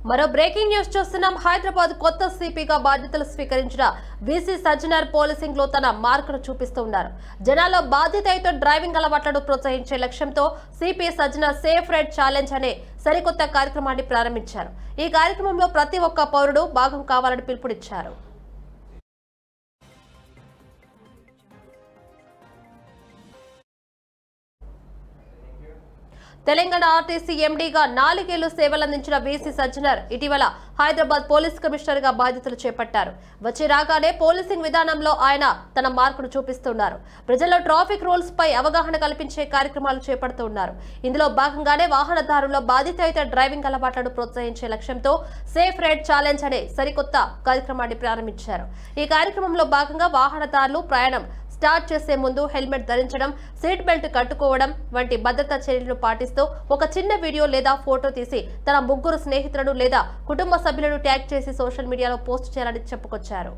మరో breaking news చూస్తున్నాం. హైదరాబాద్ కొత్త సిపిగా బాధ్యతలు స్వీకరించిన వీసీ సజ్జనర్ పోలీసింగ్ లో తన మార్కును చూపిస్తూ ఉన్నారు. జనాల్లో బాధ్యతతో డ్రైవింగ్ అలవాట్లను ప్రోత్సహించే లక్ష్యంతో CP Sajjanar safe ride challenge అనే సరికొత్త కార్యక్రమాన్ని ప్రారంభించారు. ఈ కార్యక్రమంలో ప్రతి ఒక్క పౌరుడు భాగం కావాలని పిలుపునిచ్చారు. తెలంగాణ ఆర్టీసీ ఎండీగా 4 ఏళ్లు సేవలందించిన వీసీ సజ్జనర్ ఇటీవల హైదరాబాద్ పోలీస్ కమిషనర్ గా బాధ్యతలు చేపట్టారు. వచ్చి రాగానే పోలీసింగ్ విధానంలో ఆయన తన మార్కును చూపిస్తున్నారు. ప్రజల్లో ట్రాఫిక్ రూల్స్ పై అవగాహన కల్పించే కార్యక్రమాలు చేపడుతున్నారు. ఇందులో భాగంగానే వాహనదారుల్లో బాధ్యతాయుత డ్రైవింగ్ అలవాట్లను ప్రోత్సహించే లక్ష్యంతో సేఫ్ రైడ్ ఛాలెంజ్ అనే సరికొత్త కార్యక్రమాన్ని ప్రారంభించారు. ఈ కార్యక్రమంలో భాగంగా వాహనదారులు ప్రయాణం స్టార్ట్ చేసే ముందు హెల్మెట్ ధరించడం, సీట్ బెల్ట్ కట్టుకోవడం వంటి భద్రతా చర్యలను పాటిస్తూ ఒక చిన్న వీడియో లేదా ఫోటో తీసి తన 3 స్నేహితులను లేదా కుటుంబ సభ్యులను ట్యాగ్ చేసి సోషల్ మీడియాలో పోస్ట్ చేయాలని చెప్పుకొచ్చారు.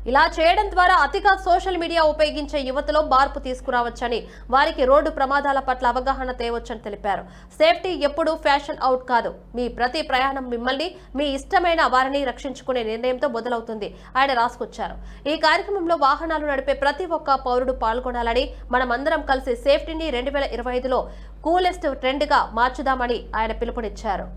ఇలా చేయడం ద్వారా అతిగా సోషల్ మీడియా ఉపయోగించే యువతలో మార్పు తీసుకురావచ్చని, వారికి రోడ్డు ప్రమాదాల పట్ల అవగాహన తేవచ్చని తెలిపారు. సేఫ్టీ ఎప్పుడూ ఫ్యాషన్ అవుట్ కాదు. మీ ప్రతి ప్రయాణం మిమ్మల్ని, మీ ఇష్టమైన వారిని రక్షించుకునే నిర్ణయంతో మొదలవుతుంది ఆయన రాసుకొచ్చారు. ఈ కార్యక్రమంలో వాహనాలు నడిపే ప్రతి ఒక్క పౌరుడు పాల్గొనాలని, మనమందరం కలిసి సేఫ్టీని 2025లో కూలెస్ట్ ట్రెండ్ గా మార్చుదామని ఆయన పిలుపునిచ్చారు.